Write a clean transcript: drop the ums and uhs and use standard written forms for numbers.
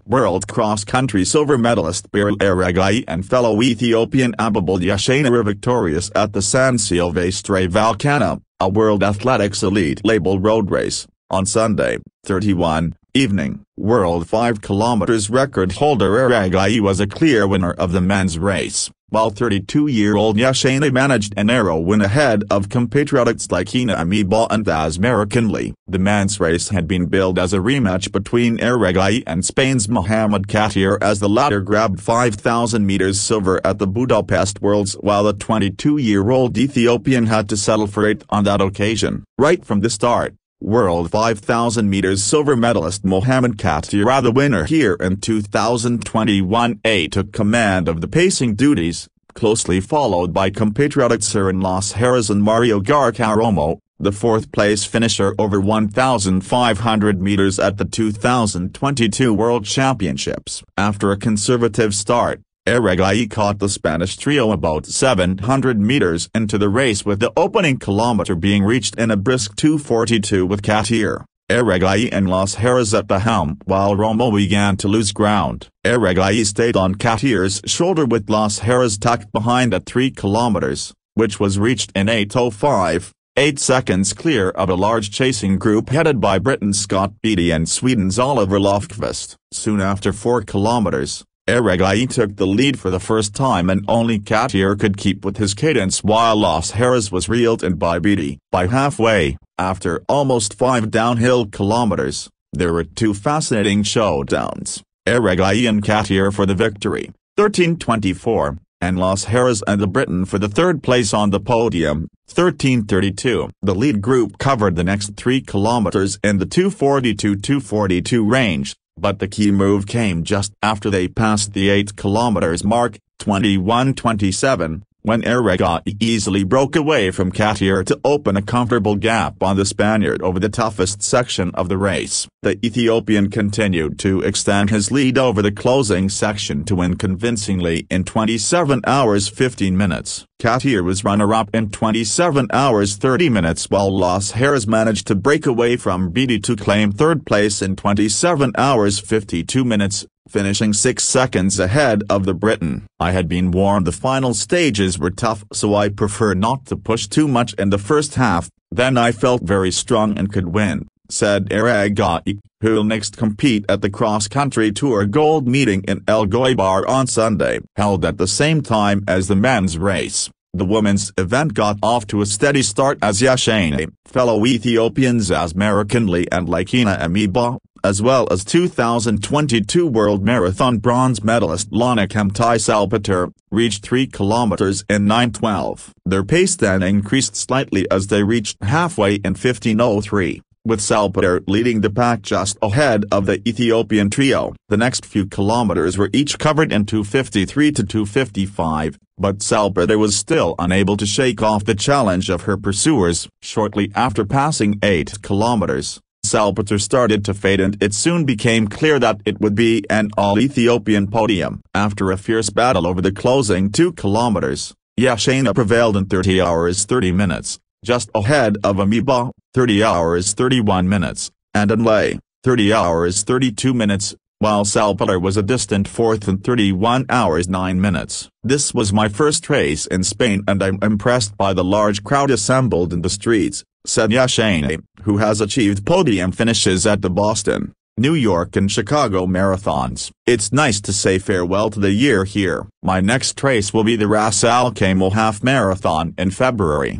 World cross-country silver medalist Berihu Aregawi and fellow Ethiopian Ababel Yeshaneh were victorious at the San Silvestre Vallecana, a World Athletics Elite label road race, on Sunday, 31, evening. World 5 km record holder Aregawi was a clear winner of the men's race, while 32-year-old Yeshaneh managed a narrow win ahead of compatriots like Ethiopian Ababel and Yeshaneh. The men's race had been billed as a rematch between Aregawi and Spain's Mohamed Khatir, as the latter grabbed 5,000 meters silver at the Budapest Worlds, while the 22-year-old Ethiopian had to settle for 8th on that occasion. Right from the start, World 5,000 meters silver medalist Mohamed Khatir, the winner here in 2021, took command of the pacing duties, closely followed by compatriots San-Silvestre and Mario Garcaromo, the fourth-place finisher over 1,500 meters at the 2022 World Championships. After a conservative start, Aregawi caught the Spanish trio about 700 meters into the race, with the opening kilometer being reached in a brisk 2:42 with Khatir, Aregawi and San-Silvestre at the helm, while Romo began to lose ground. Aregawi stayed on Khatir's shoulder with San-Silvestre tucked behind at 3 kilometers, which was reached in 8:05, 8 seconds clear of a large chasing group headed by Britain's Scott Beattie and Sweden's Oliver Lofqvist. Soon after 4 kilometers, Aregawi took the lead for the first time, and only Khatir could keep with his cadence while San-Silvestre was reeled in by Beattie. By halfway, after almost 5 downhill kilometers, there were 2 fascinating showdowns, Aregawi and Khatir for the victory, 13:24, and San-Silvestre and the Briton for the third place on the podium, 13:32. The lead group covered the next 3 kilometers in the 2:42-2:42 range, but the key move came just after they passed the 8 kilometers mark, 21:27, when Aregawi easily broke away from Khatir to open a comfortable gap on the Spaniard over the toughest section of the race. The Ethiopian continued to extend his lead over the closing section to win convincingly in 27 hours 15 minutes. Khatir was runner-up in 27 hours 30 minutes, while San-Silvestre managed to break away from Beattie to claim third place in 27 hours 52 minutes, finishing 6 seconds ahead of the Briton. "I had been warned the final stages were tough, so I prefer not to push too much in the first half, then I felt very strong and could win," said Aregawi, who will next compete at the cross-country tour gold meeting in El Goibar on Sunday. Held at the same time as the men's race, the women's event got off to a steady start as Yeshaneh, fellow Ethiopians Sha'Carri and Ethiopian Ababel, as well as 2022 World Marathon bronze medalist Lana Salpeter, reached 3 kilometers in 9:12. Their pace then increased slightly as they reached halfway in 15:03, with Salpeter leading the pack just ahead of the Ethiopian trio. The next few kilometers were each covered in 2:53 to 2:55, but Salpeter was still unable to shake off the challenge of her pursuers. Shortly after passing 8 kilometers, Salpeter started to fade, and it soon became clear that it would be an all-Ethiopian podium. After a fierce battle over the closing 2 kilometers, Yeshaneh prevailed in 30 hours 30 minutes, just ahead of Ababel, 30 hours 31 minutes, and Anlay, 30 hours 32 minutes, while Salpeter was a distant fourth in 31 hours 9 minutes. "This was my first race in Spain and I'm impressed by the large crowd assembled in the streets," said Yeshaneh, who has achieved podium finishes at the Boston, New York and Chicago marathons. "It's nice to say farewell to the year here. My next race will be the Ras Al Khaimah half marathon in February.